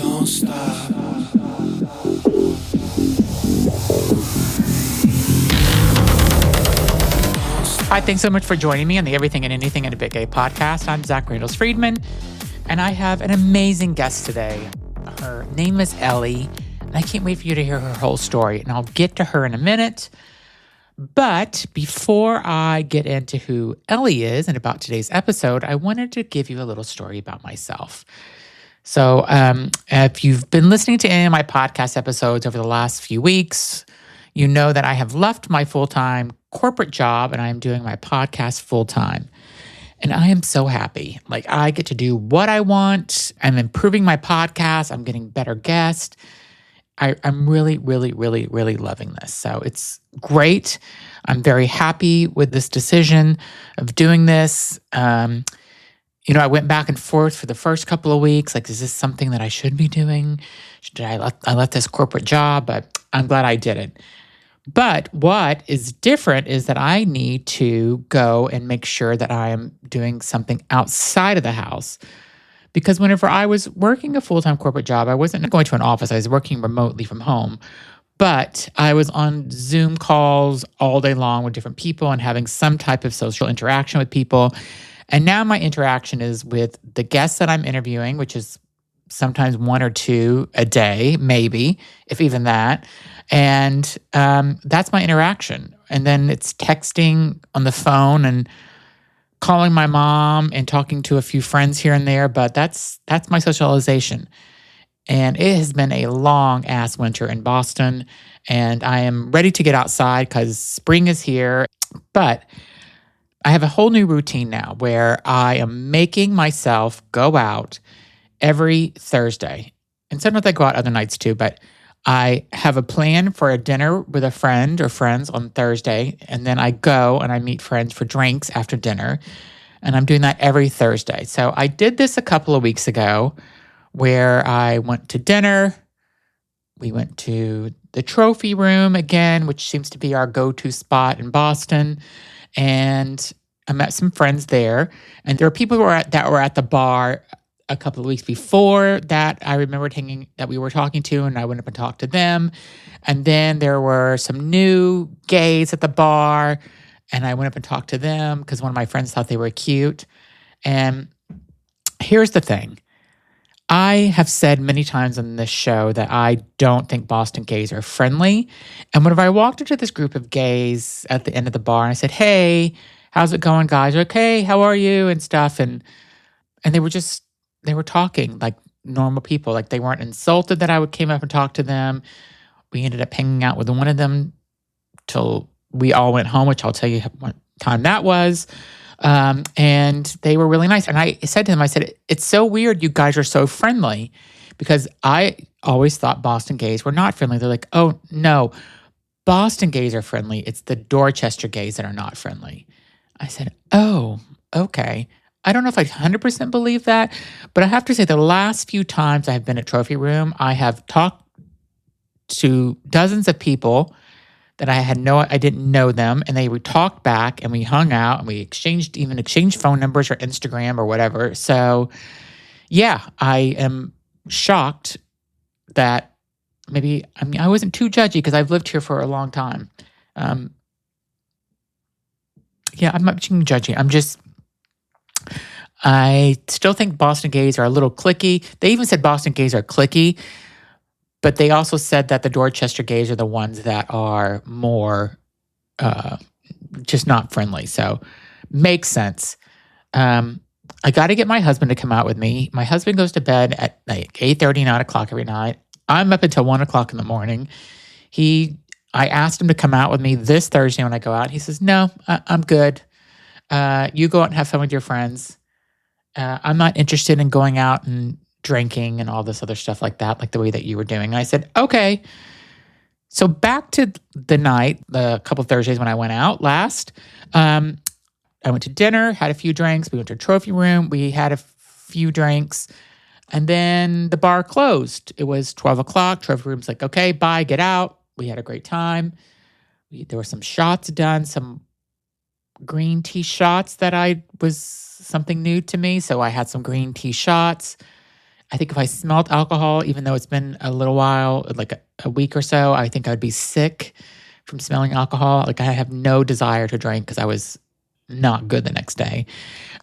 Don't stop. Hi, thanks so much for joining me on the Everything and Anything in a Big Gay podcast. I'm Zach Randles-Friedman, and I have an amazing guest today. Her name is Ellie, and I can't wait for you to hear her whole story, and I'll get to her in a minute. But before I get into who Ellie is and about today's episode, I wanted to give you a little story about myself. So if you've been listening to any of my podcast episodes over the last few weeks, you know that I have left my full-time corporate job and I am doing my podcast full-time. And I am so happy. Like, I get to do what I want. I'm improving my podcast. I'm getting better guests. I'm really, really, really, really loving this. So it's great. I'm very happy with this decision of doing this. I went back and forth for the first couple of weeks. Like, is this something that I should be doing? I left this corporate job, but I'm glad I did it. But what is different is that I need to go and make sure that I am doing something outside of the house. Because whenever I was working a full-time corporate job, I wasn't going to an office. I was working remotely from home. But I was on Zoom calls all day long with different people and having some type of social interaction with people. And now my interaction is with the guests that I'm interviewing, which is sometimes one or two a day, maybe, if even that. And that's my interaction. And then it's texting on the phone and calling my mom and talking to a few friends here and there. But that's my socialization. And it has been a long-ass winter in Boston. And I am ready to get outside because spring is here. But I have a whole new routine now where I am making myself go out every Thursday. And sometimes I go out other nights too, but I have a plan for a dinner with a friend or friends on Thursday, and then I go and I meet friends for drinks after dinner, and I'm doing that every Thursday. So I did this a couple of weeks ago where I went to dinner. We went to the trophy room again, which seems to be our go-to spot in Boston, and I met some friends there, and there were people that were at the bar a couple of weeks before that I remembered that we were talking to, and I went up and talked to them. And then there were some new gays at the bar, and I went up and talked to them because one of my friends thought they were cute. And here's the thing. I have said many times on this show that I don't think Boston gays are friendly. And whenever I walked into this group of gays at the end of the bar, and I said, "Hey, how's it going, guys?" They're like, "Hey, how are you?" and stuff. And they were talking like normal people. Like, they weren't insulted that I came up and talked to them. We ended up hanging out with one of them till we all went home, which I'll tell you what time that was. And they were really nice. And I said to them, I said, "It's so weird you guys are so friendly," because I always thought Boston gays were not friendly. They're like, "Oh, no, Boston gays are friendly. It's the Dorchester gays that are not friendly." I said, "Oh, okay." I don't know if I 100% believe that, but I have to say the last few times I've been at Trophy Room, I have talked to dozens of people that I didn't know them, and we talked back and we hung out and we exchanged phone numbers or Instagram or whatever. So yeah, I am shocked that I wasn't too judgy because I've lived here for a long time. I'm not being judgy. I still think Boston gays are a little cliquey. They even said Boston gays are cliquey, but they also said that the Dorchester gays are the ones that are more just not friendly. So makes sense. I got to get my husband to come out with me. My husband goes to bed at like 8:30, 9 o'clock every night. I'm up until 1 o'clock in the morning. I asked him to come out with me this Thursday when I go out. He says, "No, I'm good. You go out and have fun with your friends. I'm not interested in going out and drinking and all this other stuff like that, like the way that you were doing." And I said, "Okay." So back to the night, the couple of Thursdays when I went out last, I went to dinner, had a few drinks. We went to a trophy room. We had a few drinks. And then the bar closed. It was 12 o'clock. Trophy room's like, "Okay, bye, get out." We had a great time. There were some shots done, some green tea shots that was something new to me. So I had some green tea shots. I think if I smelled alcohol, even though it's been a little while, like a week or so, I think I'd be sick from smelling alcohol. Like I have no desire to drink because I was not good the next day.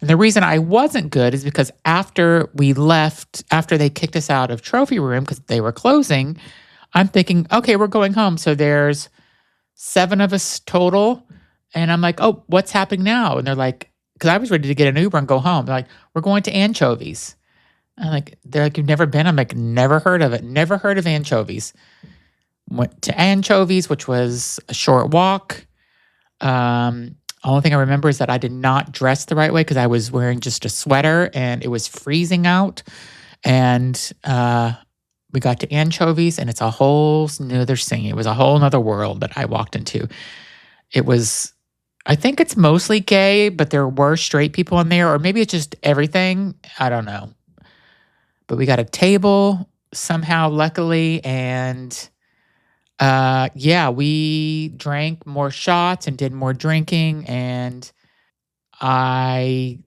And the reason I wasn't good is because after we left, after they kicked us out of trophy room because they were closing, I'm thinking, okay, we're going home. So there's 7 of us total. And I'm like, oh, what's happening now? And they're like, because I was ready to get an Uber and go home. They're like, we're going to anchovies. They're like, you've never been? I'm like, never heard of it. Never heard of anchovies. Went to anchovies, which was a short walk. Only thing I remember is that I did not dress the right way because I was wearing just a sweater and it was freezing out. And we got to anchovies and it's a whole nother scene. It was a whole nother world that I walked into. It was, I think it's mostly gay, but there were straight people in there, or maybe it's just everything. I don't know. But we got a table somehow, luckily, and we drank more shots and did more drinking. And I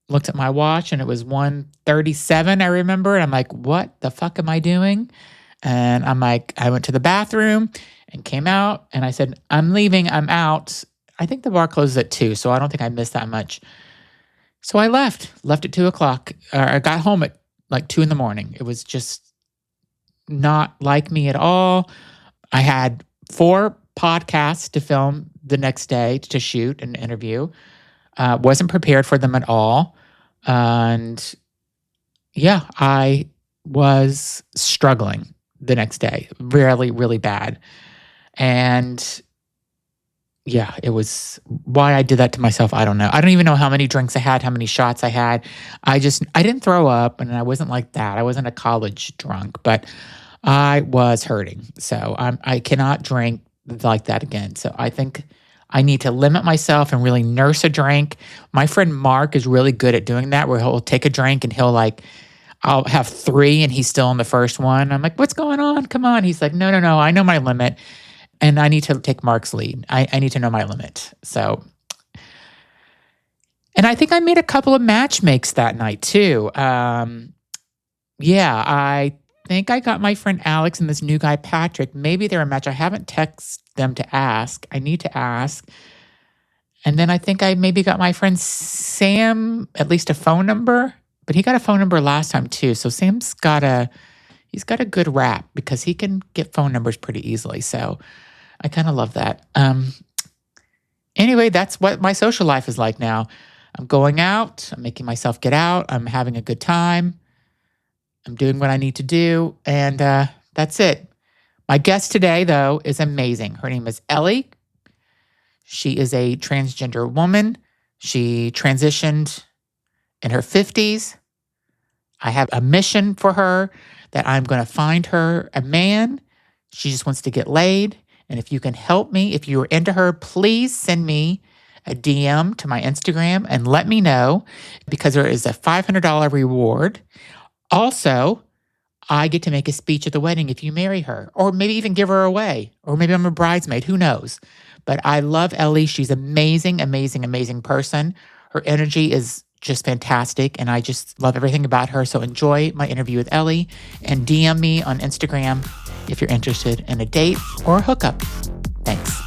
looked at my watch and it was 1:37, I remember. And I'm like, what the fuck am I doing? And I'm like, I went to the bathroom and came out and I said, I'm leaving, I'm out. I think the bar closes at 2, so I don't think I missed that much. So I left at 2:00. I got home at like 2 a.m. It was just not like me at all. I had 4 podcasts to film the next day to shoot an interview. Wasn't prepared for them at all. And yeah, I was struggling the next day, really, really bad. And yeah, it was why I did that to myself. I don't know. I don't even know how many drinks I had, how many shots I had. I didn't throw up and I wasn't like that. I wasn't a college drunk, but I was hurting. So I cannot drink like that again. So I think I need to limit myself and really nurse a drink. My friend Mark is really good at doing that, where he'll take a drink and I'll have 3 and he's still on the first one. I'm like, what's going on? Come on. He's like, no, I know my limit. And I need to take Mark's lead. I need to know my limit. So, and I think I made a couple of match makes that night too. I think I got my friend Alex and this new guy, Patrick. Maybe they're a match. I haven't texted them to ask. I need to ask. And then I think I maybe got my friend Sam at least a phone number, but he got a phone number last time too. So Sam's got a good rap because he can get phone numbers pretty easily. So I kind of love that. Anyway, that's what my social life is like now. I'm going out. I'm making myself get out. I'm having a good time. I'm doing what I need to do. And that's it. My guest today, though, is amazing. Her name is Ellie. She is a transgender woman. She transitioned in her 50s. I have a mission for her that I'm going to find her a man. She just wants to get laid. And if you can help me, if you're into her, please send me a DM to my Instagram and let me know, because there is a $500 reward. Also, I get to make a speech at the wedding if you marry her, or maybe even give her away, or maybe I'm a bridesmaid, who knows? But I love Ellie. She's amazing, amazing, amazing person. Her energy is just fantastic, and I just love everything about her. So enjoy my interview with Ellie, and DM me on Instagram if you're interested in a date or a hookup. Thanks.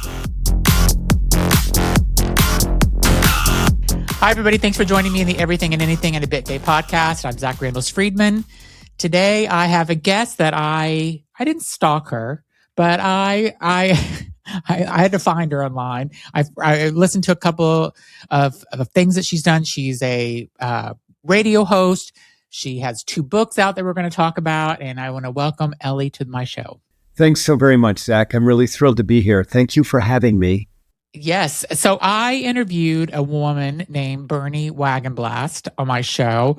Hi, everybody. Thanks for joining me in the Everything and Anything and a Bit Gay podcast. I'm Zach Randall-Friedman. Today, I have a guest that I didn't stalk her, but I had to find her online. I listened to a couple of things that she's done. She's a radio host. She has 2 books out that we're going to talk about, and I want to welcome Ellie to my show. Thanks so very much, Zach. I'm really thrilled to be here. Thank you for having me. Yes. So I interviewed a woman named Bernie Wagenblast on my show.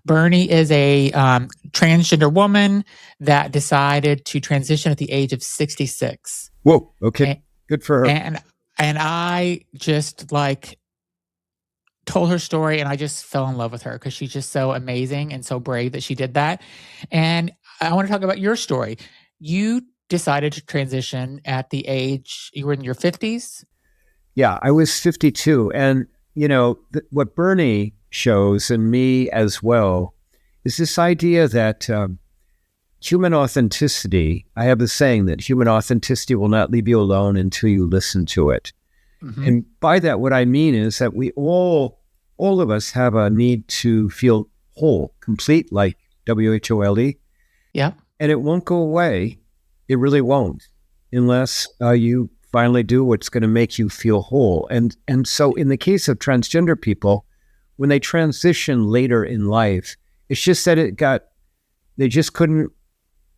Bernie is a transgender woman that decided to transition at the age of 66. Whoa. Okay. Good for her. And I just told her story, and I just fell in love with her because she's just so amazing and so brave that she did that. And I want to talk about your story. You decided to transition at the age, you were in your 50s? Yeah, I was 52. And, what Bernie shows, and me as well, is this idea that human authenticity, I have the saying that human authenticity will not leave you alone until you listen to it. Mm-hmm. And by that, what I mean is that we all of us have a need to feel whole, complete, like WHOLE. Yeah. And it won't go away. It really won't, unless you finally do what's going to make you feel whole. And so in the case of transgender people, when they transition later in life, it's just that they just couldn't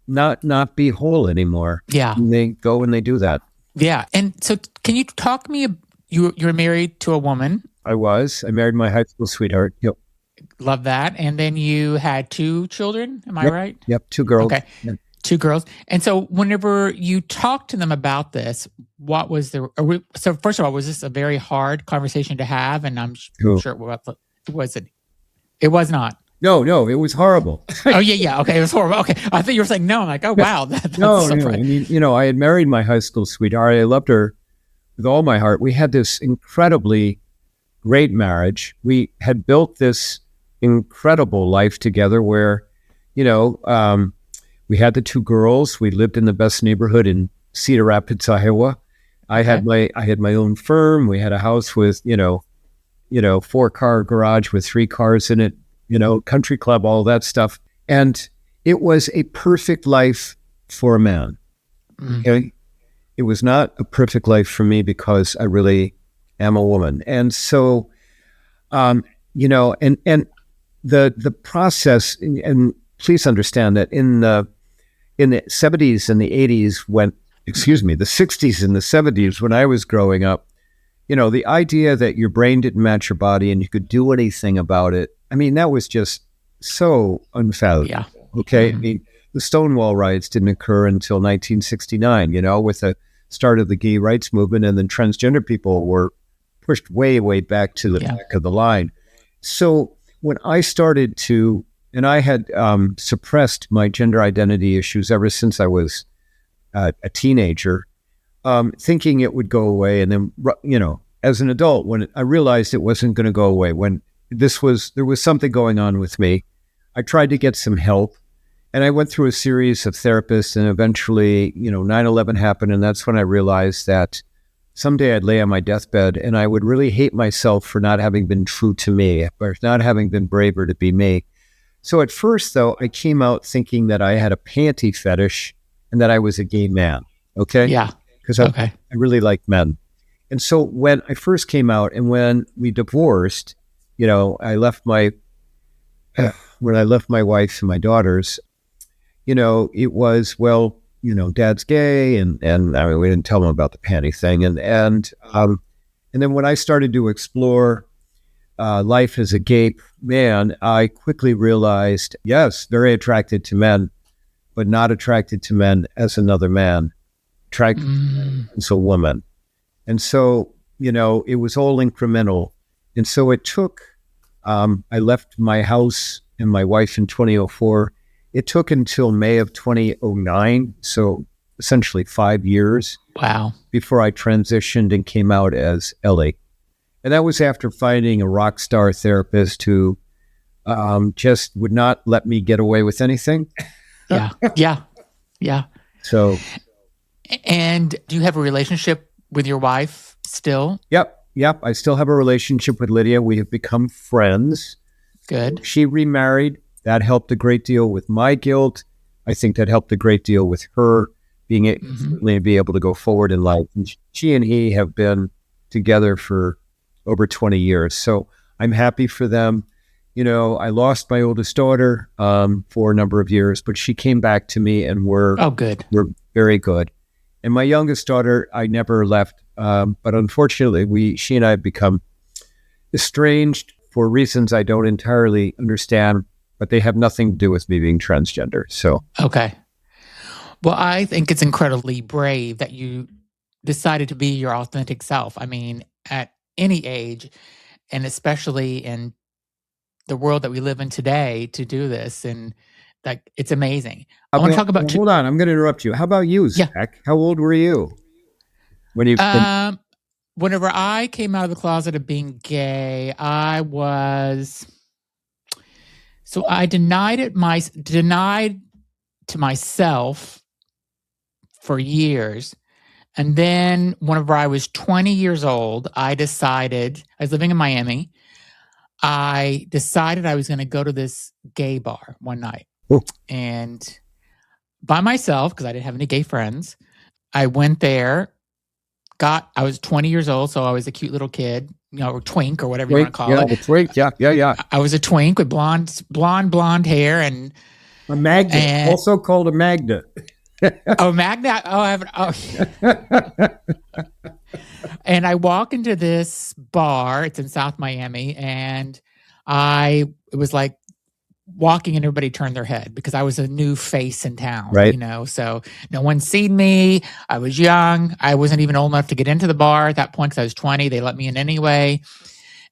not be whole anymore. Yeah. And they go and they do that. Yeah. And so can you talk to me? You're married to a woman. I married my high school sweetheart. Yep. Love that. And then you had 2 children. Am I right? Yep. 2 girls. Okay. Yep. 2 girls. And so whenever you talked to them about this, what was so first of all, was this a very hard conversation to have? And I'm sure it wasn't. It was not. No, it was horrible. Oh, yeah. Okay. It was horrible. Okay. I thought you were saying no. I'm like, oh, wow. That's no. so I mean, I had married my high school sweetheart. I loved her with all my heart. We had this incredibly great marriage. We had built this incredible life together where, we had the 2 girls. We lived in the best neighborhood in Cedar Rapids, Iowa. I had my own firm. We had a house with, 4-car garage with 3 cars in it, country club, all that stuff. And it was a perfect life for a man. Okay. It was not a perfect life for me because I really am a woman. And so, and the process, and please understand that in the 70s and the 80s, the 60s and the 70s, when I was growing up, the idea that your brain didn't match your body and you could do anything about it, I mean, that was just so unfathomable. Yeah. Okay. I mean, the Stonewall riots didn't occur until 1969, with the start of the gay rights movement, and then transgender people were pushed way, way back to the back of the line. So when I started to, and I had suppressed my gender identity issues ever since I was a teenager, thinking it would go away. And then, as an adult, when I realized it wasn't going to go away, when there was something going on with me, I tried to get some help. And I went through a series of therapists, and eventually, 9/11 happened. And that's when I realized that someday I'd lay on my deathbed and I would really hate myself for not having been true to me, or not having been braver to be me. So at first, though, I came out thinking that I had a panty fetish and that I was a gay man. Okay. Yeah. Because I really like men. And so when I first came out and when we divorced, when I left my wife and my daughters, it was, Dad's gay, and I mean, we didn't tell him about the panty thing, and then when I started to explore life as a gay man, I quickly realized, yes, very attracted to men, but not attracted to men as another man, attracted to men as a woman, and so it was all incremental, and so it took. I left my house and my wife in 2004. It took until May of 2009, so essentially 5 years. Wow. Before I transitioned and came out as Ellie. And that was after finding a rock star therapist who just would not let me get away with anything. Yeah. So. And do you have a relationship with your wife still? Yep. I still have a relationship with Lydia. We have become friends. Good. She remarried. That helped a great deal with my guilt. I think that helped a great deal with her being able to be able to go forward in life. And she and he have been together for over 20 years. So I'm happy for them. I lost my oldest daughter for a number of years, but she came back to me and we're very good. And my youngest daughter, I never left. But unfortunately, she and I have become estranged for reasons I don't entirely understand. But they have nothing to do with me being transgender. So okay. Well, I think it's incredibly brave that you decided to be your authentic self. I mean, at any age, and especially in the world that we live in today, to do this, and like it's amazing. I want to talk about. Hold on, I'm going to interrupt you. How about you, Zach? Yeah. How old were you when you? Whenever I came out of the closet of being gay, I was So I denied to myself for years. And then whenever I was 20 years old, I was living in Miami. I decided I was going to go to this gay bar one night. Oh. And by myself, because I didn't have any gay friends, I went there. I was 20 years old, so I was a cute little kid, or twink or whatever you want to call it. A twink, yeah. I was a twink with blonde hair and a magnet, also called a magnet. Oh, magnet. Oh, I haven't. Oh. And I walk into this bar. It's in South Miami, and it was like walking and everybody turned their head because I was a new face in town, right? So no one's seen me. I was young. I wasn't even old enough to get into the bar at that point because I was 20. They let me in anyway.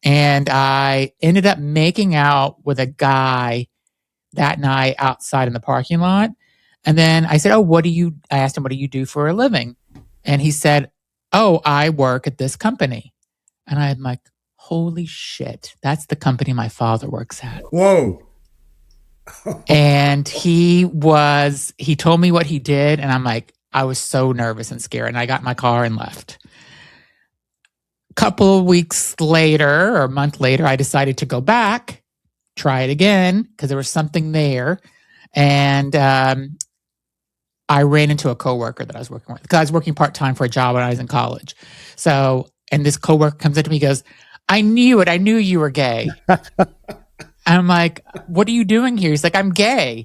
And I ended up making out with a guy that night outside in the parking lot. And then I said, I asked him, what do you do for a living? And he said, I work at this company. And I'm like, holy shit, that's the company my father works at. Whoa. And he told me what he did. And I'm like, I was so nervous and scared. And I got in my car and left. A couple of weeks later or a month later, I decided to go back, try it again, because there was something there. And I ran into a coworker that I was working with because I was working part-time for a job when I was in college. So, and this coworker comes up to me and goes, I knew it. I knew you were gay. I'm like, what are you doing here? He's like, I'm gay.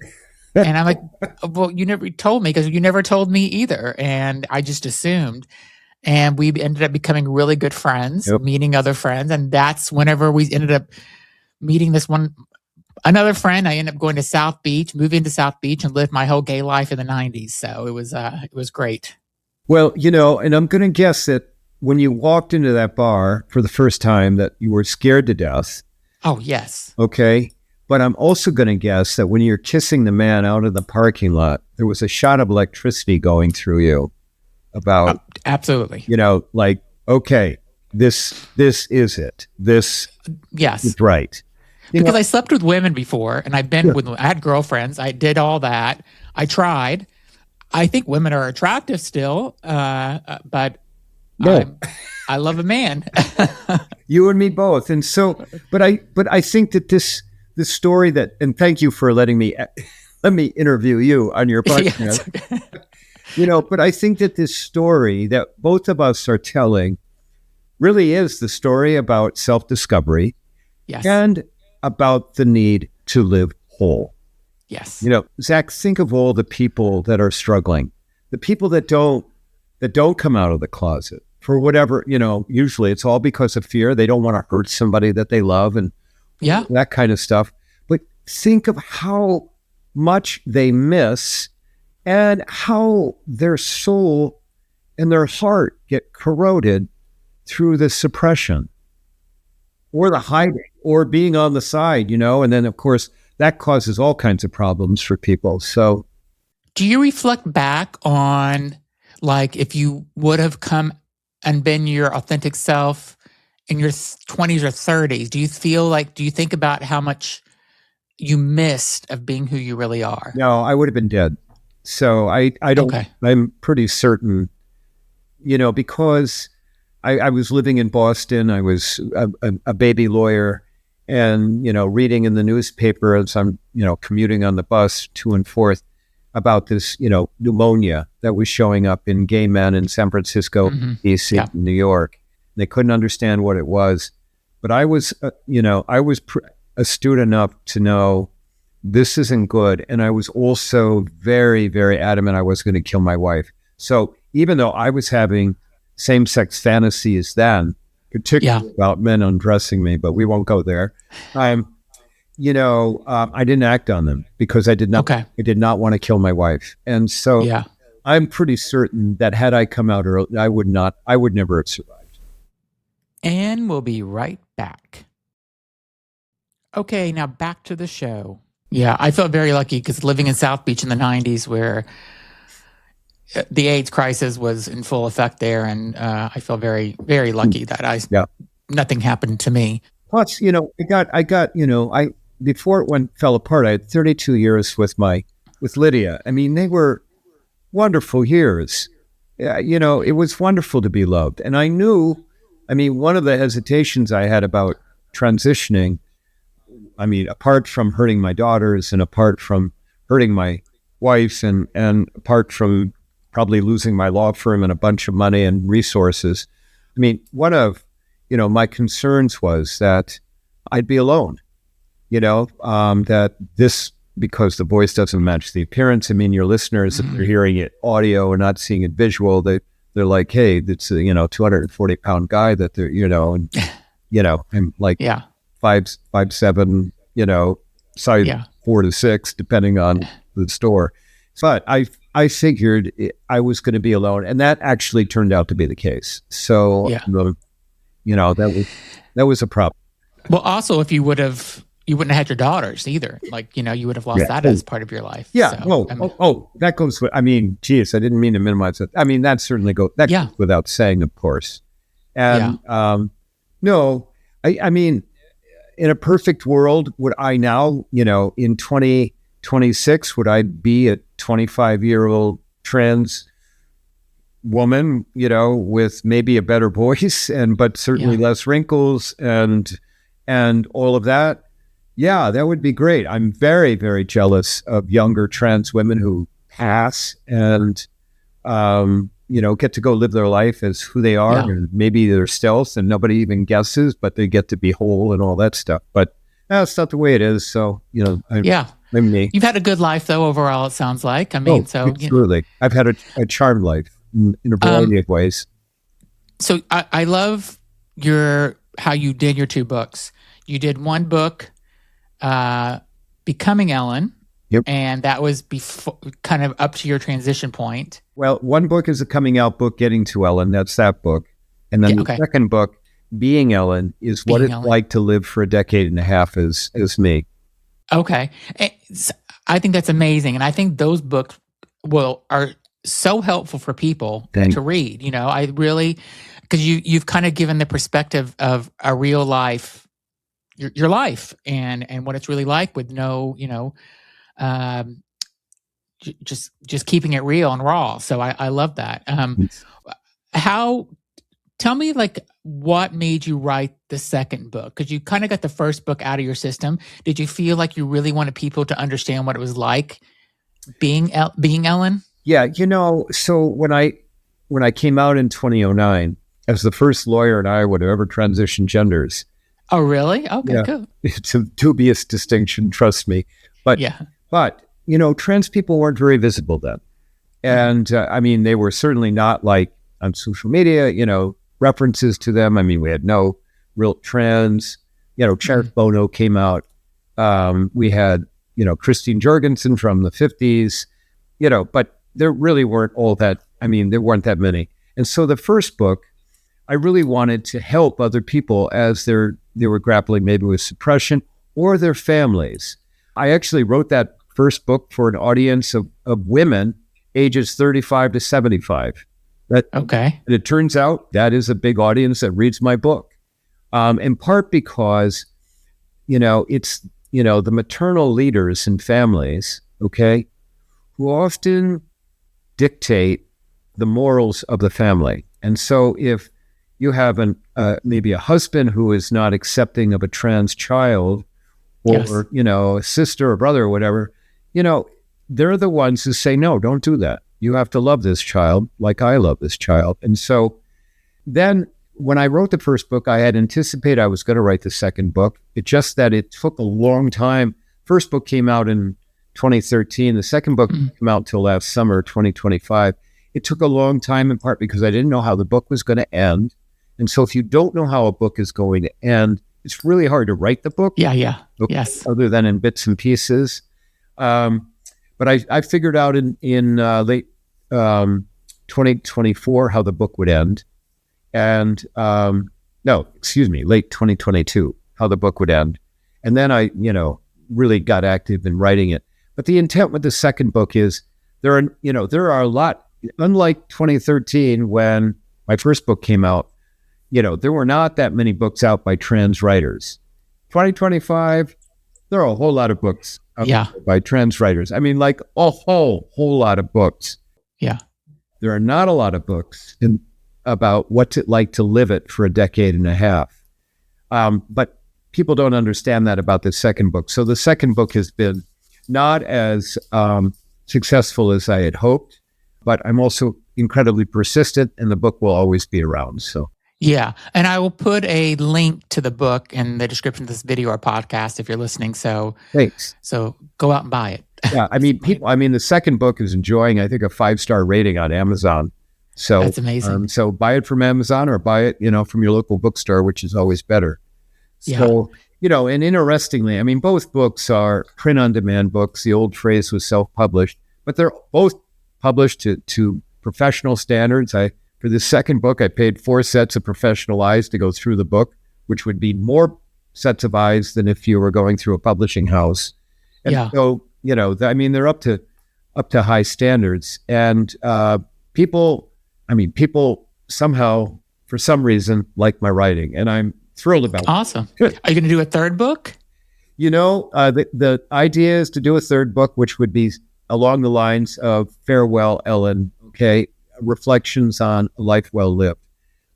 And I'm like, well, you never told me because you never told me either. And I just assumed. And we ended up becoming really good friends, meeting other friends. And that's whenever we ended up meeting another friend. I ended up going to South Beach, moving to South Beach, and lived my whole gay life in the 90s. So it was great. Well, and I'm going to guess that when you walked into that bar for the first time that you were scared to death. Oh, yes. Okay. But I'm also going to guess that when you're kissing the man out of the parking lot, there was a shot of electricity going through you about... absolutely. Like, okay, this is it. This is right. Because I slept with women before, and I had girlfriends. I did all that. I tried. I think women are attractive still, but I love a man. You and me both. And so, but I think that this story and thank you for letting me interview you on your podcast. Okay. But I think that this story that both of us are telling really is the story about self-discovery. Yes. And about the need to live whole. Yes. Zach, think of all the people that are struggling, the people that don't come out of the closet for whatever, usually it's all because of fear. They don't want to hurt somebody that they love and that kind of stuff. But think of how much they miss and how their soul and their heart get corroded through the suppression or the hiding or being on the side, and then of course that causes all kinds of problems for people. So do you reflect back on like if you would have come and been your authentic self in your 20s or 30s, do you think about how much you missed of being who you really are? No, I would have been dead. So I don't, okay. I'm pretty certain, because I was living in Boston. I was a baby lawyer and, reading in the newspaper as I'm, commuting on the bus to and forth about this, pneumonia that was showing up in gay men in San Francisco, DC, New York. They couldn't understand what it was. But I was, astute enough to know this isn't good. And I was also very, very adamant I was going to kill my wife. So even though I was having same-sex fantasies then, particularly about men undressing me, but we won't go there. I didn't act on them because I did not want to kill my wife. And so I'm pretty certain that had I come out early, I would never have survived. And we'll be right back. Okay, now back to the show. Yeah, I felt very lucky because living in South Beach in the 90s where the AIDS crisis was in full effect there, and I feel very, very lucky that nothing happened to me. Plus, I got, before it fell apart, I had 32 years with Lydia. I mean, they were wonderful years. It was wonderful to be loved. And I knew, one of the hesitations I had about transitioning, apart from hurting my daughters and apart from hurting my wife and apart from probably losing my law firm and a bunch of money and resources, one of, my concerns was that I'd be alone, that this, because the voice doesn't match the appearance. Your listeners, if they're hearing it audio and not seeing it visual, they're like, hey, it's a 240-pound guy that they're, and I'm like 5'7", size 4 to 6, depending on the store. But I figured I was going to be alone, and that actually turned out to be the case. So, that was a problem. Well, also, if you wouldn't have had your daughters either. Like, you would have lost that as part of your life. Yeah. So, that goes with, geez, I didn't mean to minimize it. That certainly goes without saying, of course. And, no, in a perfect world, would I now, in 2026, would I be a 25-year-old trans woman, with maybe a better voice but certainly less wrinkles and all of that? Yeah, that would be great. I'm very, very jealous of younger trans women who pass and, get to go live their life as who they are. And maybe they're stealth and nobody even guesses, but they get to be whole and all that stuff. But that's not the way it is. So, I'm me. You've had a good life, though, overall, it sounds like. Absolutely. I've had a charmed life in a variety of ways. So I love how you did your 2 books. You did one book, Becoming Ellen. Yep. And that was kind of up to your transition point. Well, one book is a coming out book, Getting to Ellen. That's that book. And then the second book, Being Ellen, is what it's like to live for a decade and a half as me. Okay. I think that's amazing. And I think those books are so helpful for people to read. I really, because you've kind of given the perspective of a real life, your life and what it's really like with no, just keeping it real and raw. So I love that. Tell me what made you write the second book? Because you kind of got the first book out of your system. Did you feel like you really wanted people to understand what it was like being Ellen? Yeah. So when I came out in 2009 as the first lawyer in Iowa to ever transition genders. Oh, really? Okay, cool. It's a dubious distinction, trust me. But trans people weren't very visible then. And they were certainly not like on social media, references to them. We had no real trans, Sheriff Bono came out. We had, Christine Jorgensen from the 50s, but there really weren't all that. There weren't that many. And so the first book, I really wanted to help other people as they were grappling maybe with suppression or their families. I actually wrote that first book for an audience of women ages 35 to 75. And it turns out that is a big audience that reads my book. In part because, it's, the maternal leaders in families, who often dictate the morals of the family. And so if you have maybe a husband who is not accepting of a trans child or, a sister or brother or whatever, they're the ones who say, no, don't do that. You have to love this child like I love this child. And so then when I wrote the first book, I had anticipated I was going to write the second book. It's just that it took a long time. First book came out in 2013. The second book didn't come out till last summer, 2025. It took a long time in part because I didn't know how the book was going to end. And so if you don't know how a book is going to end, it's really hard to write the book. Yes. Other than in bits and pieces. But I figured out in late 2024 how the book would end. And late 2022, how the book would end. And then I, really got active in writing it. But the intent with the second book is there are a lot, unlike 2013 when my first book came out, there were not that many books out by trans writers. 2025, there are a whole lot of books Yeah. by trans writers. I mean, like a whole lot of books. Yeah. There are not a lot of books about what's it like to live it for a decade and a half. But people don't understand that about the second book. So the second book has been not as successful as I had hoped, but I'm also incredibly persistent, and the book will always be around. So. Yeah. And I will put a link to the book in the description of this video or podcast if you're listening. So Thanks. So go out and buy it. Yeah. I mean, the second book is enjoying, I think, a 5-star rating on Amazon. So that's amazing. So buy it from Amazon or buy it, from your local bookstore, which is always better. So, and interestingly, I mean, both books are print-on-demand books. The old phrase was self-published, but they're both published to professional standards. For the second book, I paid 4 sets of professional eyes to go through the book, which would be more sets of eyes than if you were going through a publishing house. And so, they're up to high standards. And people somehow, for some reason, like my writing, and I'm thrilled about it. Awesome. Are you going to do a third book? The idea is to do a third book, which would be along the lines of Farewell, Ellen, okay? Reflections on a life well lived.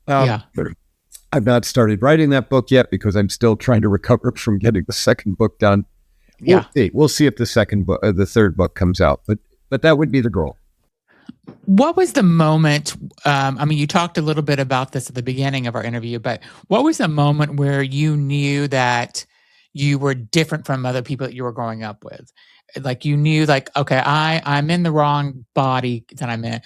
I've not started writing that book yet because I'm still trying to recover from getting the second book done. We'll see if the third book comes out, but that would be the goal. What was the moment? You talked a little bit about this at the beginning of our interview, but what was the moment where you knew that you were different from other people that you were growing up with? Like you knew, like, okay, I'm in the wrong body that I'm in.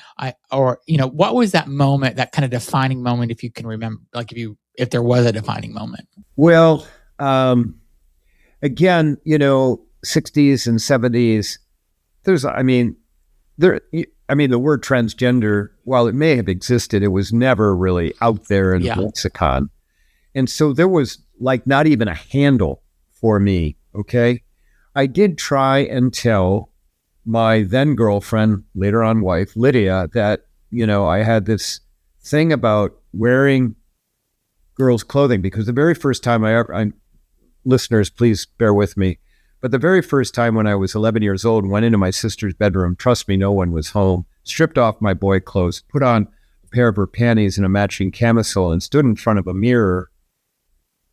What was that moment, that kind of defining moment, if you can remember, like if there was a defining moment? Well, again, 60s and 70s, the word transgender, while it may have existed, it was never really out there in the lexicon. And so there was like not even a handle for me, okay? I did try and tell my then girlfriend, later on wife, Lydia, that, I had this thing about wearing girls' clothing, because the very first time listeners, please bear with me, but the very first time when I was 11 years old, went into my sister's bedroom, trust me, no one was home, stripped off my boy clothes, put on a pair of her panties and a matching camisole, and stood in front of a mirror,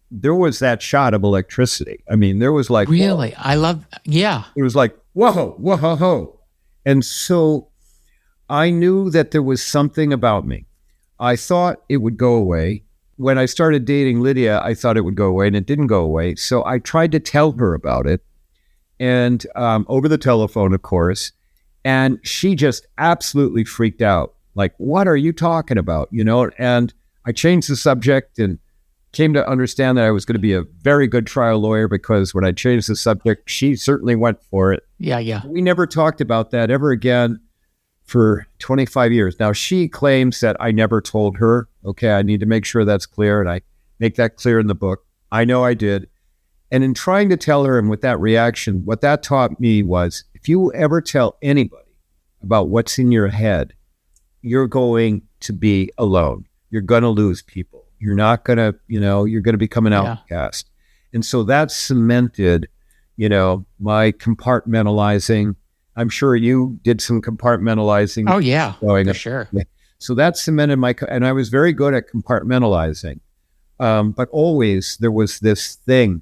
there was that shot of electricity. I mean, there was like... Really? Whoa. It was like, whoa, whoa, whoa, whoa. And so I knew that there was something about me. I thought it would go away. When I started dating Lydia, I thought it would go away, and it didn't go away. So I tried to tell her about it, and over the telephone, of course, and she just absolutely freaked out. Like, what are you talking about? And I changed the subject and came to understand that I was going to be a very good trial lawyer, because when I changed the subject, she certainly went for it. Yeah. We never talked about that ever again for 25 years. Now, she claims that I never told her. Okay, I need to make sure that's clear, and I make that clear in the book. I know I did. And in trying to tell her, and with that reaction, what that taught me was, if you ever tell anybody about what's in your head, you're going to be alone. You're going to lose people. You're not going to, you're going to become an outcast. And so that cemented, my compartmentalizing. I'm sure you did some compartmentalizing. Oh, yeah, for sure. So that cemented and I was very good at compartmentalizing. But always there was this thing,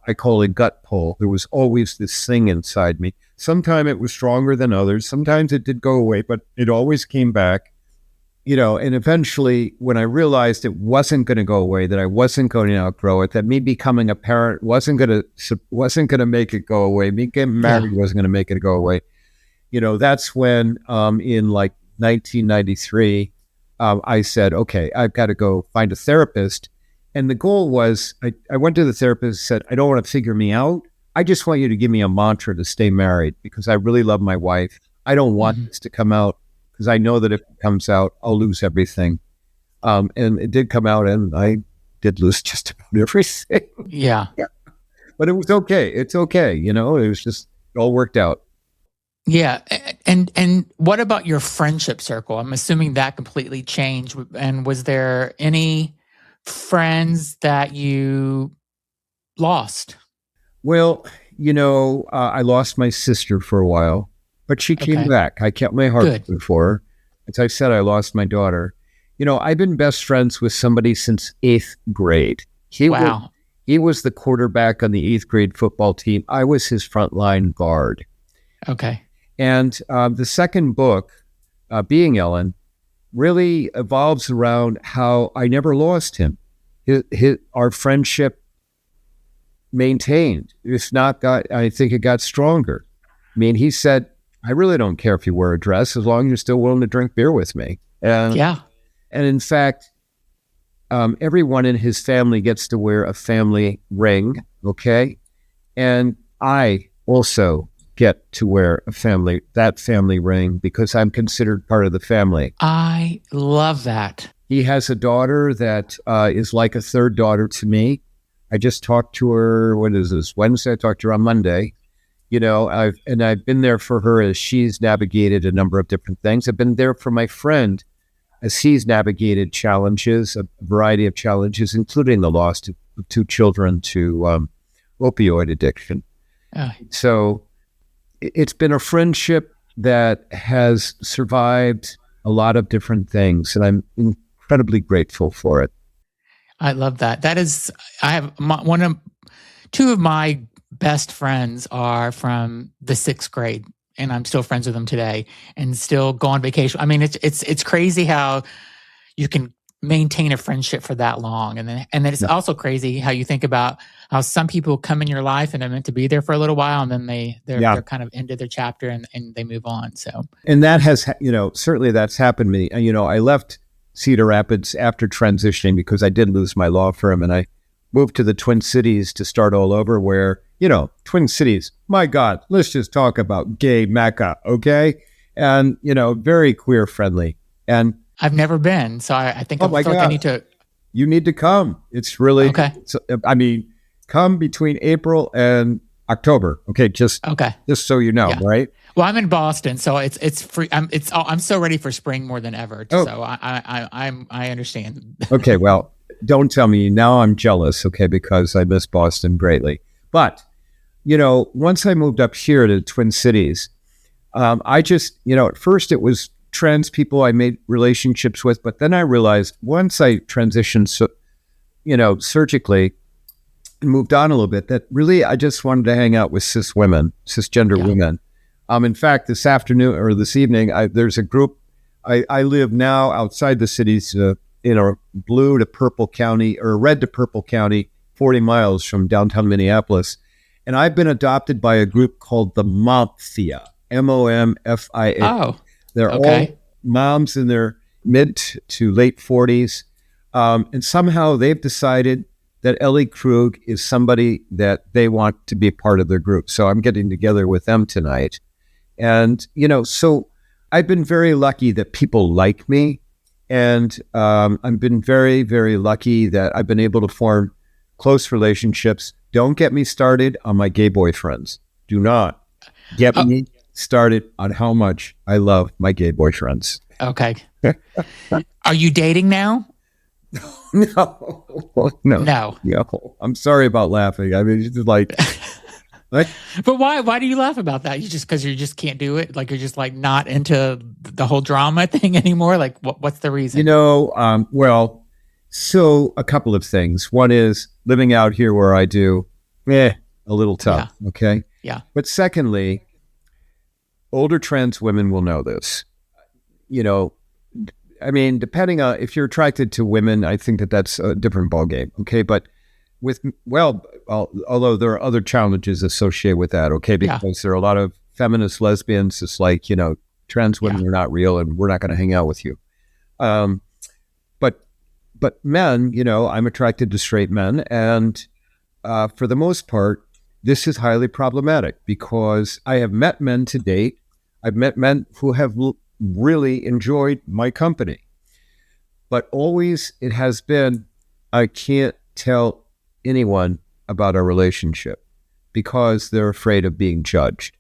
I call it gut pull. There was always this thing inside me. Sometimes it was stronger than others. Sometimes it did go away, but it always came back. And eventually when I realized it wasn't going to go away, that I wasn't going to outgrow it, that me becoming a parent wasn't going to make it go away, me getting married wasn't going to make it go away. That's when in like 1993, I said, okay, I've got to go find a therapist. And the goal was, I went to the therapist and said, I don't want to figure me out. I just want you to give me a mantra to stay married, because I really love my wife. I don't want this to come out, because I know that if it comes out, I'll lose everything. And it did come out, and I did lose just about everything. Yeah. But it was okay. It's okay. It was just, it all worked out. Yeah. And what about your friendship circle? I'm assuming that completely changed. And was there any friends that you lost? Well, I lost my sister for a while, but she came back. I kept my heart open for her. As I said, I lost my daughter. I've been best friends with somebody since 8th grade. He was the quarterback on the 8th grade football team. I was his frontline guard. Okay. And the second book, Being Ellen, really evolves around how I never lost him. Our friendship maintained. If not, I think it got stronger. I mean, he said, I really don't care if you wear a dress as long as you're still willing to drink beer with me. And in fact, everyone in his family gets to wear a family ring, okay? And I also get to wear that family ring because I'm considered part of the family. I love that. He has a daughter that is like a third daughter to me. I just talked to her, what is this, Wednesday? I talked to her on Monday. I've been there for her as she's navigated a number of different things. I've been there for my friend as he's navigated challenges, a variety of challenges, including the loss of 2 children to opioid addiction. So it's been a friendship that has survived a lot of different things, and I'm incredibly grateful for it. I love that. I have two of my best friends are from the 6th grade, and I'm still friends with them today and still go on vacation. I mean, it's crazy how you can maintain a friendship for that long. And then it's also crazy how you think about how some people come in your life and are meant to be there for a little while, and then they're kind of ended their chapter and they move on. So, and that has, certainly that's happened to me. I left Cedar Rapids after transitioning because I did lose my law firm, and I moved to the Twin Cities to start all over where, Twin Cities, my God, let's just talk about gay Mecca, okay? And, very queer friendly. And I've never been, so I think like I need to. You need to come. It's really, okay. Come between April and October, okay? Just so you know, right? Well, I'm in Boston, so it's free. I'm so ready for spring more than ever. So I understand. Okay, well, don't tell me now. I'm jealous, okay, because I miss Boston greatly. But once I moved up here to Twin Cities, I just at first it was trans people I made relationships with, but then I realized once I transitioned, surgically, and moved on a little bit, that really I just wanted to hang out with cisgender women. In fact, this afternoon or this evening, there's a group. I live now outside the cities in a blue to purple county or red to purple county, 40 miles from downtown Minneapolis. And I've been adopted by a group called the Momfia, MOMFIA. Oh, they're all moms in their mid to late 40s. And somehow they've decided that Ellie Krug is somebody that they want to be part of their group. So I'm getting together with them tonight. And, so I've been very lucky that people like me. And I've been very, very lucky that I've been able to form close relationships. Don't get me started on my gay boyfriends. Do not get me started on how much I love my gay boyfriends. Okay. Are you dating now? No. I'm sorry about laughing. I mean, it's just like. But why do you laugh about that? Because you just can't do it? Like you're just like not into the whole drama thing anymore? Like what's the reason? Well, so a couple of things. One is living out here where I do, a little tough. Yeah. Okay. Yeah. But secondly, older trans women will know this. Depending on if you're attracted to women, I think that's a different ballgame. Okay. But although there are other challenges associated with that, okay, because there are a lot of feminist lesbians. It's like, trans women are not real and we're not going to hang out with you. But men, I'm attracted to straight men. And for the most part, this is highly problematic because I have met men to date. I've met men who have really enjoyed my company. But always it has been, I can't tell anyone about our relationship because they're afraid of being judged.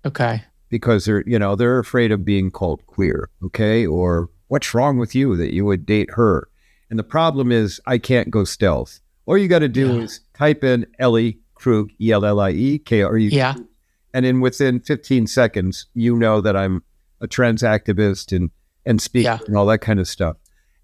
Okay. Because they're afraid of being called queer. Okay. Or what's wrong with you that you would date her? And the problem is I can't go stealth. All you got to do is type in Ellie Krug, ELLIE, Yeah. and in within 15 seconds, you know that I'm a trans activist and speaker and all that kind of stuff.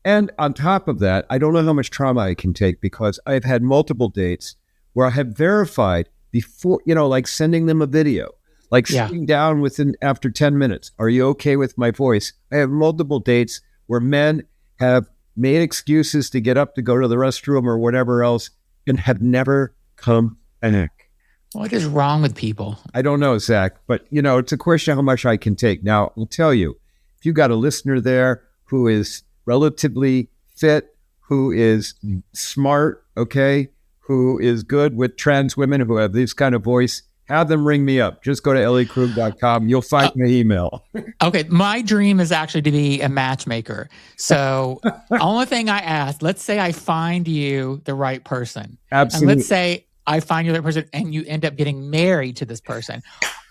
And on top of that, I don't know how much trauma I can take because I've had multiple dates where I have verified before, like sending them a video, like sitting down after 10 minutes. Are you okay with my voice? I have multiple dates where men have made excuses to get up to go to the restroom or whatever else and have never come back. What is wrong with people? I don't know, Zach, but it's a question of how much I can take. Now, I'll tell you, if you got a listener there who is relatively fit, who is smart, okay, who is good with trans women who have this kind of voice, have them ring me up. Just go to elliekrug.com. You'll find my email. Okay. My dream is actually to be a matchmaker. So only thing I ask, let's say I find you the right person. Absolutely. And let's say I find you the right person and you end up getting married to this person.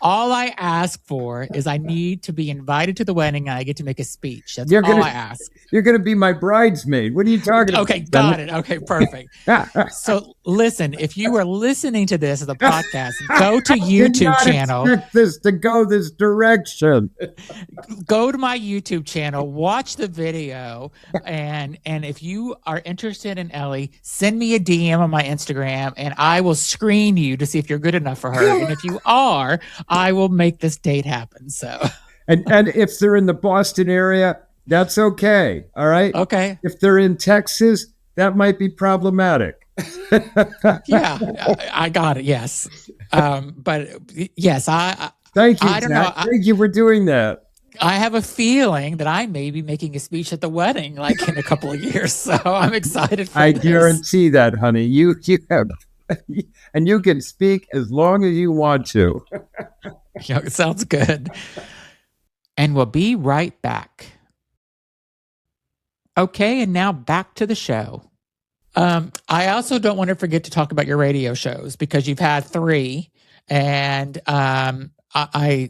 All I ask for is I need to be invited to the wedding and I get to make a speech. That's all I ask. You're going to be my bridesmaid. What are you talking about? Okay, got it. Okay, perfect. So listen, if you are listening to this as a podcast, go to YouTube channel. Expect this to go this direction. Go to my YouTube channel, watch the video, and if you are interested in Ellie, send me a DM on my Instagram and I will screen you to see if you're good enough for her. And if you are, I will make this date happen. So, and if they're in the Boston area, that's okay. All right. Okay. If they're in Texas, that might be problematic. Yeah, I got it. Yes. But yes, thank you. I don't know. Thank you for doing that. I have a feeling that I may be making a speech at the wedding, like in a couple of years. So I'm excited for this. Guarantee that, honey. You have. And you can speak as long as you want to. Yeah, it sounds good. And we'll be right back. Okay, and now back to the show. I also don't want to forget to talk about your radio shows because you've had 3. And I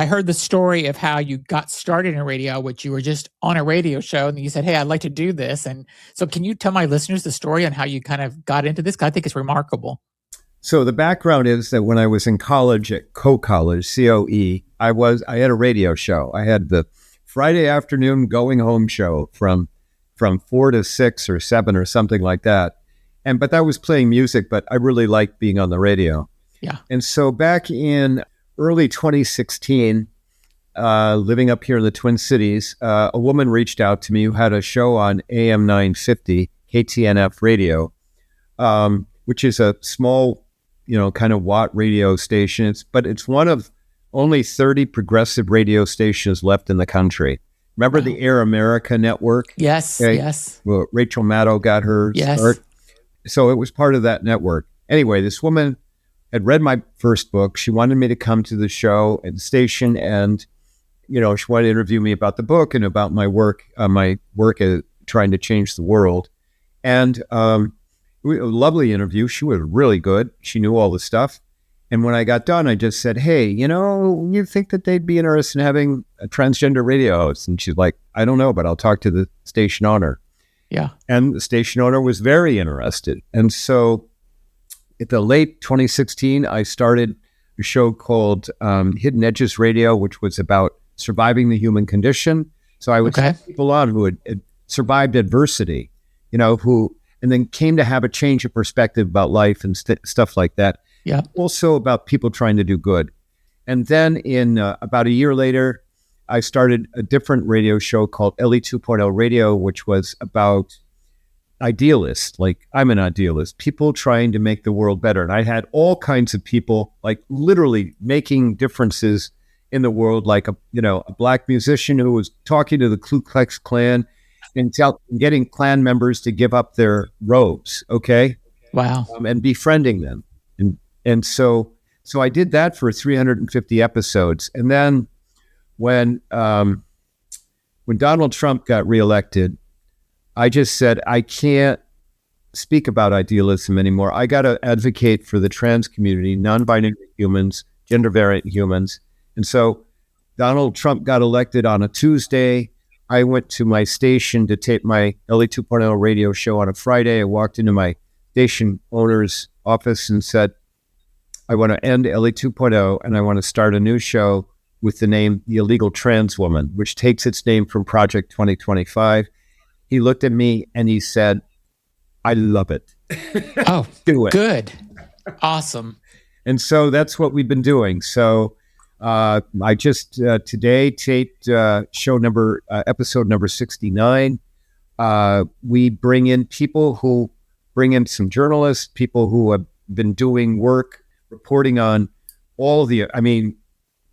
heard the story of how you got started in radio, which you were just on a radio show and you said, hey, I'd like to do this. And so can you tell my listeners the story on how you kind of got into this? 'Cause I think it's remarkable. So the background is that when I was in college at college, COE, I had a radio show. I had the Friday afternoon going home show from 4 to 6 or 7 or something like that. But that was playing music, but I really liked being on the radio. Yeah. And so back in early 2016, living up here in the Twin Cities, a woman reached out to me who had a show on AM 950 KTNF radio, which is a small, kind of watt radio station. But it's one of only 30 progressive radio stations left in the country. Remember the Air America network? Yes, okay? Yes. Well, Rachel Maddow got her start. So it was part of that network. Anyway, this woman had read my first book. She wanted me to come to the show at the station and, she wanted to interview me about the book and about my work at trying to change the world. And a lovely interview. She was really good. She knew all the stuff. And when I got done, I just said, hey, you think that they'd be interested in having a transgender radio host? And she's like, I don't know, but I'll talk to the station owner. Yeah. And the station owner was very interested. And so at the late 2016, I started a show called Hidden Edges Radio, which was about surviving the human condition. So I would have people on who had survived adversity, and then came to have a change of perspective about life and stuff like that. Yeah. Also about people trying to do good. And then in about a year later, I started a different radio show called Ellie 2.0 Radio, which was about idealists. Like, I'm an idealist, people trying to make the world better. And I had all kinds of people, like literally making differences in the world, like a black musician who was talking to the Ku Klux Klan and getting Klan members to give up their robes. Okay. Wow. And befriending them. And so I did that for 350 episodes. And then when Donald Trump got reelected, I just said, I can't speak about idealism anymore. I got to advocate for the trans community, non-binary humans, gender variant humans. And so Donald Trump got elected on a Tuesday. I went to my station to tape my Ellie 2.0 radio show on a Friday. I walked into my station owner's office and said, I want to end Ellie 2.0 and I want to start a new show with the name The Illegal Trans Woman, which takes its name from Project 2025. He looked at me and he said, I love it. Oh, do it. Good. Awesome. And so that's what we've been doing. So I just today taped episode number 69. We bring in some journalists, people who have been doing work, reporting on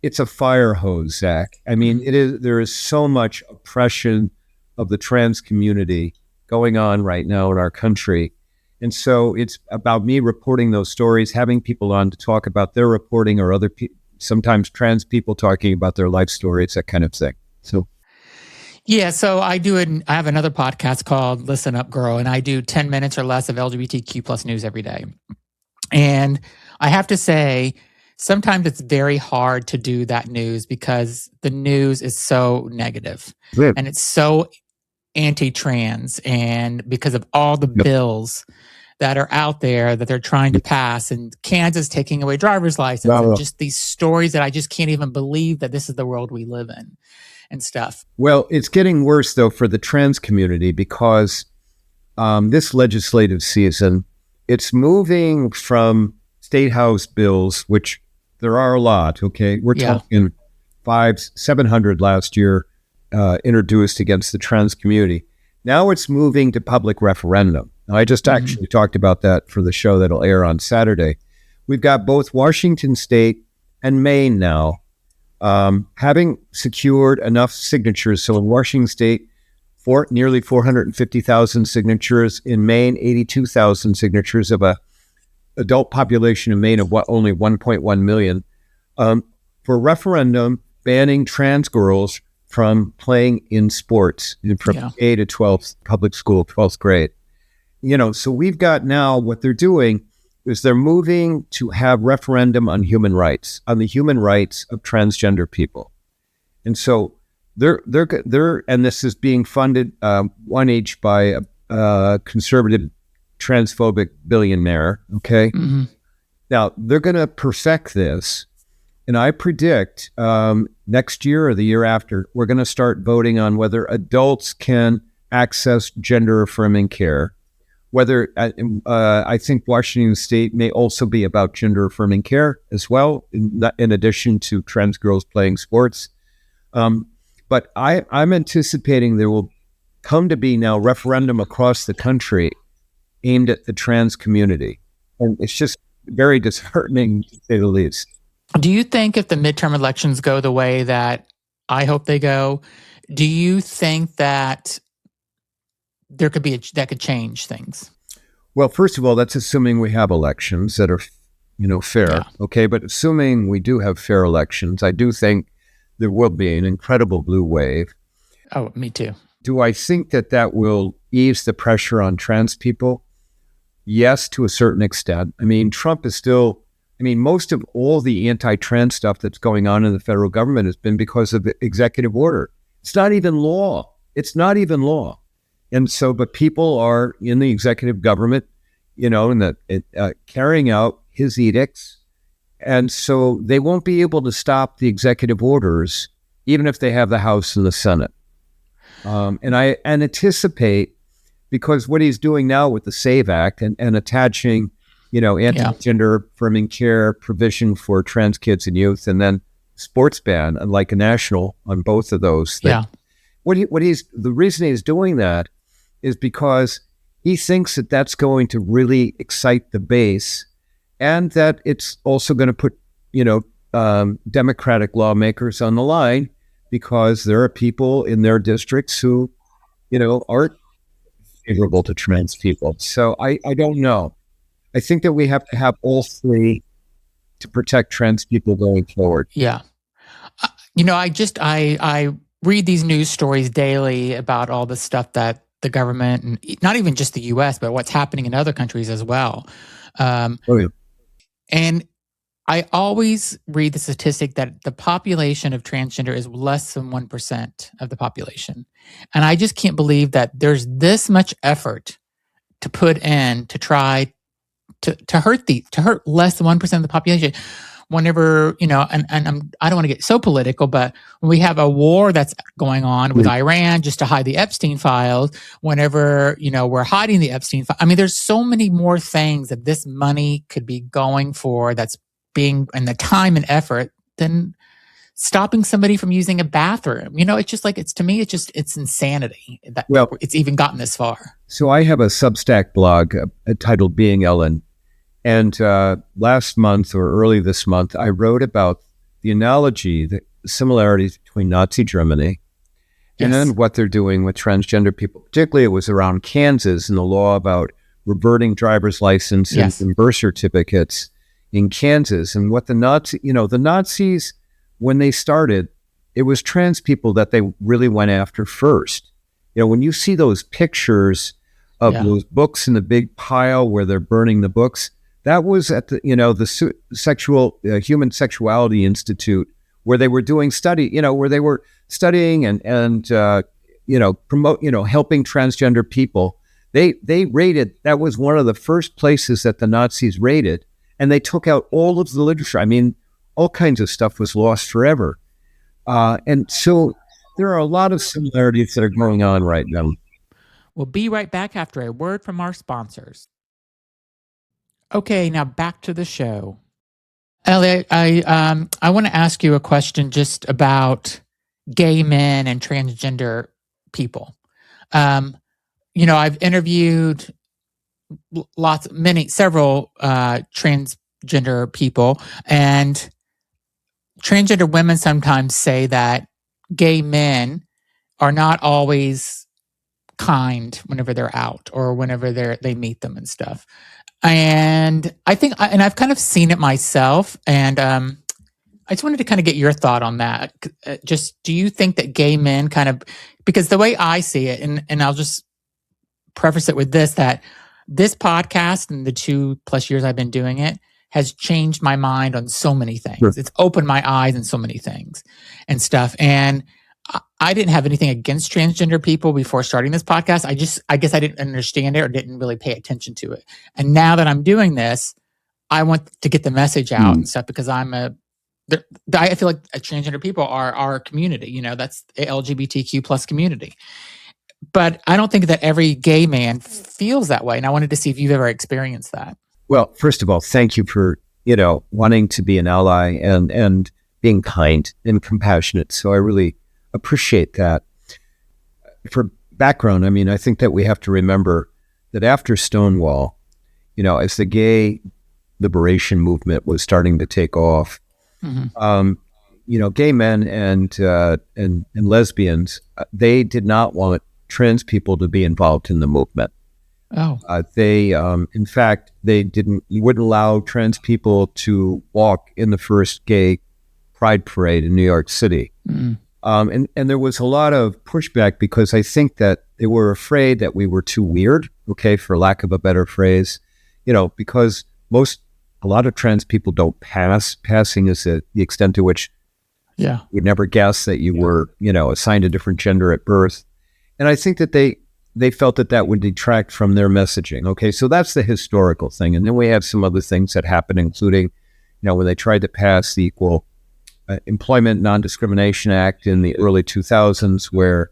it's a fire hose, Zach. I mean, there is so much oppression of the trans community going on right now in our country. And so it's about me reporting those stories, having people on to talk about their reporting, or other sometimes trans people talking about their life stories, that kind of thing. So, yeah, so I have another podcast called Listen Up Girl, and I do 10 minutes or less of LGBTQ plus news every day. And I have to say, sometimes it's very hard to do that news because the news is so negative and it's so anti-trans, and because of all the bills that are out there that they're trying to pass, and Kansas taking away driver's license, and just these stories that I just can't even believe that this is the world we live in and stuff. Well, it's getting worse, though, for the trans community because this legislative season, it's moving from state house bills, which there are a lot, okay? We're talking 700 last year introduced against the trans community. Now it's moving to public referendum. Now, I just actually talked about that for the show that'll air on Saturday. We've got both Washington State and Maine now having secured enough signatures. So in Washington State, nearly 450,000 signatures. In Maine, 82,000 signatures of a adult population in Maine of only 1.1 million for referendum banning trans girls from playing in sports from K to 12th public school, 12th grade. So we've got now what they're doing is they're moving to have referendum on human rights, on the human rights of transgender people. And so they're and this is being funded one each by a conservative transphobic billionaire. Okay. Mm-hmm. Now they're going to perfect this. And I predict next year or the year after, we're going to start voting on whether adults can access gender-affirming care. Whether I think Washington State may also be about gender-affirming care as well, in addition to trans girls playing sports. But I'm anticipating there will come to be now referendum across the country aimed at the trans community. And it's just very disheartening, to say the least. Do you think if the midterm elections go the way that I hope they go, do you think that there could be that could change things? Well, first of all, that's assuming we have elections that are, fair. Yeah. Okay, but assuming we do have fair elections, I do think there will be an incredible blue wave. Oh, me too. Do I think that will ease the pressure on trans people? Yes, to a certain extent. I mean, Trump is still... most of all the anti-trans stuff that's going on in the federal government has been because of the executive order. It's not even law. And so, but people are in the executive government, carrying out his edicts. And so they won't be able to stop the executive orders, even if they have the House and the Senate. And I anticipate, because what he's doing now with the SAVE Act and attaching anti-gender affirming care provision for trans kids and youth, and then sports ban, like a national on both of those. The reason he's doing that is because he thinks that that's going to really excite the base, and that it's also going to put, Democratic lawmakers on the line, because there are people in their districts who, aren't favorable to trans people. So I don't know. I think that we have to have all three to protect trans people going forward. Yeah. I read these news stories daily about all the stuff that the government, and not even just the U.S., but what's happening in other countries as well. And I always read the statistic that the population of transgender is less than 1% of the population. And I just can't believe that there's this much effort to put in to try to hurt less than 1% of the population. Whenever, and I don't want to get so political, but when we have a war that's going on with Iran just to hide the Epstein files, whenever, we're hiding the Epstein files, I mean, there's so many more things that this money could be going for that's being, and the time and effort than stopping somebody from using a bathroom. It's just like, to me, it's insanity that it's even gotten this far. So I have a Substack blog titled Being Ellen. And last month or early this month, I wrote about the analogy, the similarities between Nazi Germany and then what they're doing with transgender people. Particularly, it was around Kansas and the law about reverting driver's licenses and birth certificates in Kansas. And what the Nazis, when they started, it was trans people that they really went after first. When you see those pictures of those books in the big pile where they're burning the books, that was at the Human Sexuality Institute, where they were doing where they were studying and promote, helping transgender people. They raided, that was one of the first places that the Nazis raided, and they took out all of the literature. I mean, all kinds of stuff was lost forever. And so there are a lot of similarities that are going on right now. We'll be right back after a word from our sponsors. Okay, now back to the show. Ellie, I want to ask you a question just about gay men and transgender people. I've interviewed several transgender people, and transgender women sometimes say that gay men are not always kind whenever they're out or whenever they meet them and stuff. And I think, and I've kind of seen it myself, and I just wanted to kind of get your thought on that. Just, do you think that gay men because the way I see it, and I'll just preface it with this, that this podcast and the 2+ years I've been doing it has changed my mind on so many things. Sure. It's opened my eyes in so many things and stuff. And I didn't have anything against transgender people before starting this podcast. I guess I didn't understand it or didn't really pay attention to it. And now that I'm doing this, I want to get the message out and stuff, because I feel like transgender people are our community. That's the LGBTQ plus community. But I don't think that every gay man feels that way. And I wanted to see if you've ever experienced that. Well, first of all, thank you for, wanting to be an ally and being kind and compassionate. So I really appreciate that. For background, I mean, I think that we have to remember that after Stonewall, as the gay liberation movement was starting to take off, gay men and lesbians, they did not want trans people to be involved in the movement. Oh, they, in fact, you wouldn't allow trans people to walk in the first gay pride parade in New York City. And there was a lot of pushback because I think that they were afraid that we were too weird, for lack of a better phrase, because a lot of trans people don't pass. Passing is the extent to which you'd never guess that you were, assigned a different gender at birth. And I think that they felt that would detract from their messaging. Okay, so that's the historical thing. And then we have some other things that happened, including, when they tried to pass the Equal Employment Non-Discrimination Act in the early 2000s, where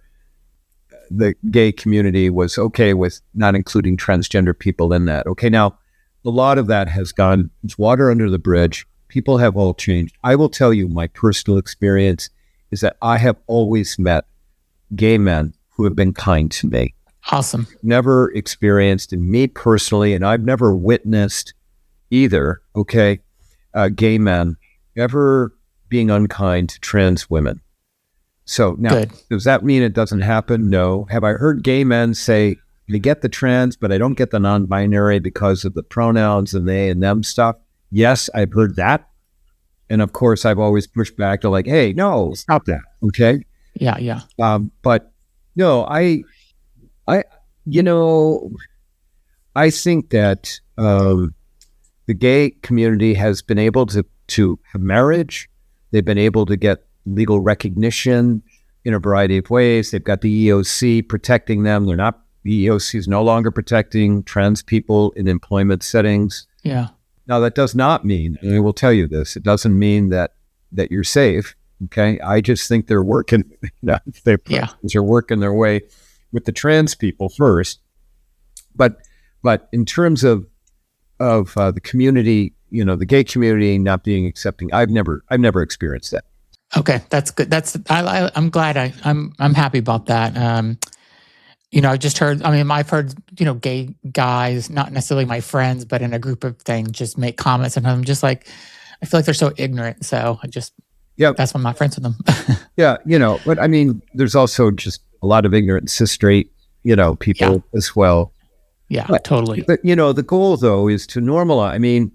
the gay community was okay with not including transgender people in that. Okay, now, a lot of that has gone, it's water under the bridge. People have all changed. I will tell you, my personal experience is that I have always met gay men who have been kind to me. Awesome. Never experienced, and me personally, and I've never witnessed either, gay men ever being unkind to trans women. So now, does that mean it doesn't happen? No. Have I heard gay men say, I get the trans, but I don't get the non-binary because of the pronouns and they and them stuff? Yes, I've heard that. And of course, I've always pushed back to hey, no, stop that. Okay. Yeah. But no, I think that the gay community has been able to have marriage. They've been able to get legal recognition in a variety of ways. They've got the EOC protecting them. They're not, the EEOC is no longer protecting trans people in employment settings. Yeah. Now, that does not mean, and I will tell you this, it doesn't mean that you're safe. Okay. I just think they're working, they're working their way with the trans people first. But in terms of the community, the gay community not being accepting, I've never experienced that. Okay, that's good. I'm glad. I'm happy about that. I just heard. I mean, I've heard gay guys, not necessarily my friends, but in a group of things, just make comments, and I'm just like, I feel like they're so ignorant. So that's why I'm not friends with them. Yeah, but I mean, there's also just a lot of ignorant cis straight, people as well. Yeah, totally. But the goal though is to normalize. I mean,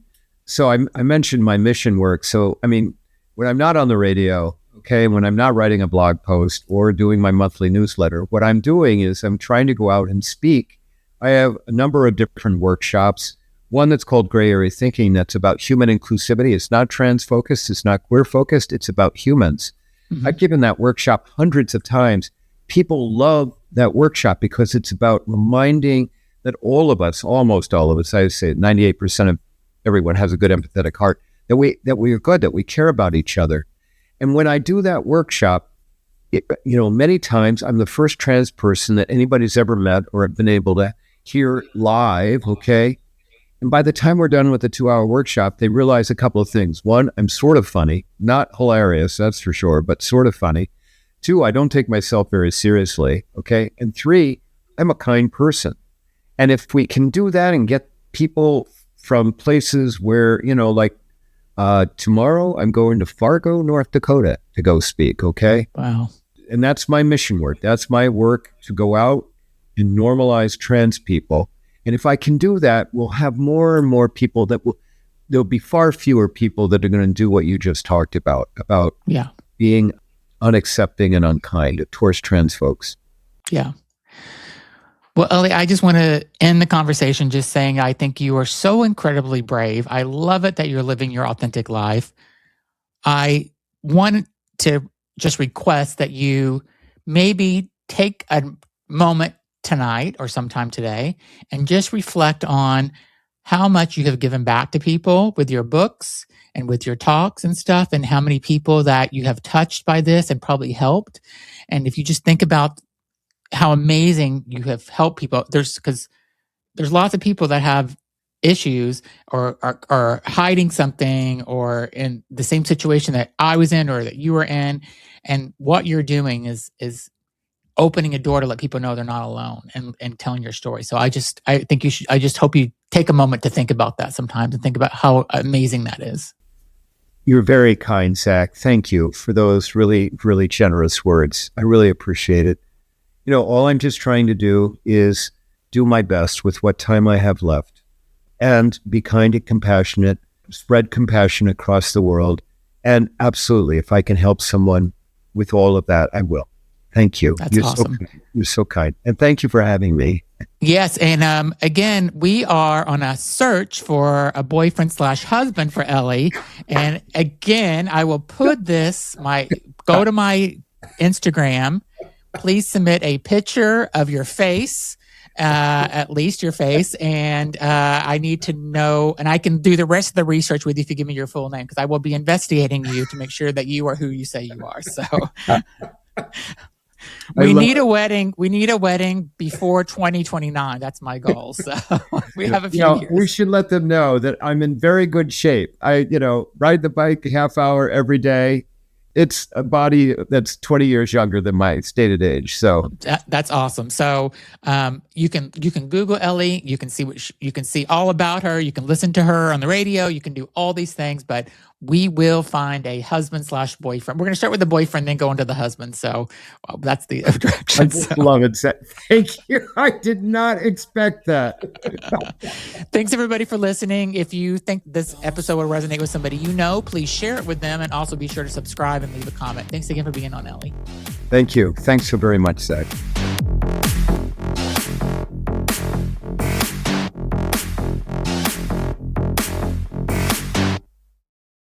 so I mentioned my mission work. So I mean, when I'm not on the radio, okay, when I'm not writing a blog post or doing my monthly newsletter, what I'm doing is I'm trying to go out and speak. I have a number of different workshops. One that's called Gray Area Thinking, that's about human inclusivity. It's not trans focused. It's not queer focused. It's about humans. Mm-hmm. I've given that workshop hundreds of times. People love that workshop because it's about reminding that all of us, almost all of us, I would say 98% of everyone has a good empathetic heart, that we are good, that we care about each other. And when I do that workshop, many times I'm the first trans person that anybody's ever met or been able to hear live, okay? And by the time we're done with the 2-hour workshop, they realize a couple of things. One, I'm sort of funny, not hilarious, that's for sure, but sort of funny. 2, I don't take myself very seriously, okay? And 3, I'm a kind person. And if we can do that and get people from places where, tomorrow I'm going to Fargo, North Dakota to go speak, okay? Wow. And that's my mission work. That's my work, to go out and normalize trans people. And if I can do that, we'll have more and more people there'll be far fewer people that are going to do what you just talked about being unaccepting and unkind towards trans folks. Yeah. Well, Ellie, I just want to end the conversation just saying I think you are so incredibly brave. I love it that you're living your authentic life. I want to just request that you maybe take a moment tonight or sometime today and just reflect on how much you have given back to people with your books and with your talks and stuff, and how many people that you have touched by this and probably helped. And if you just think about how amazing you have helped people, because there's lots of people that have issues or are hiding something or in the same situation that I was in or that you were in. And what you're doing is opening a door to let people know they're not alone and telling your story. So I think you should, I just hope you take a moment to think about that sometimes and think about how amazing that is. You're very kind, Zach. Thank you for those really, really generous words. I really appreciate it. All I'm just trying to do is do my best with what time I have left and be kind and compassionate, spread compassion across the world. And absolutely, if I can help someone with all of that, I will. Thank you. That's awesome. You're so kind. And thank you for having me. Yes. And again, we are on a search for a boyfriend/husband for Ellie. And again, I will put go to my Instagram. Please submit a picture of your face, at least your face. And I need to know, and I can do the rest of the research with you if you give me your full name, because I will be investigating you to make sure that you are who you say you are. So we need a wedding. We need a wedding before 2029. That's my goal. So we have a few years. We should let them know that I'm in very good shape. I, ride the bike a half hour every day. It's a body that's 20 years younger than my stated age. So that's awesome. So you can Google Ellie. You can see you can see all about her. You can listen to her on the radio. You can do all these things. But we will find a husband/boyfriend. We're going to start with the boyfriend, then go into the husband. So that's the direction. I just love it. Thank you. I did not expect that. Thanks everybody for listening. If you think this episode will resonate with somebody please share it with them, and also be sure to subscribe and leave a comment. Thanks again for being on, Ellie. Thank you. Thanks so very much, Zach.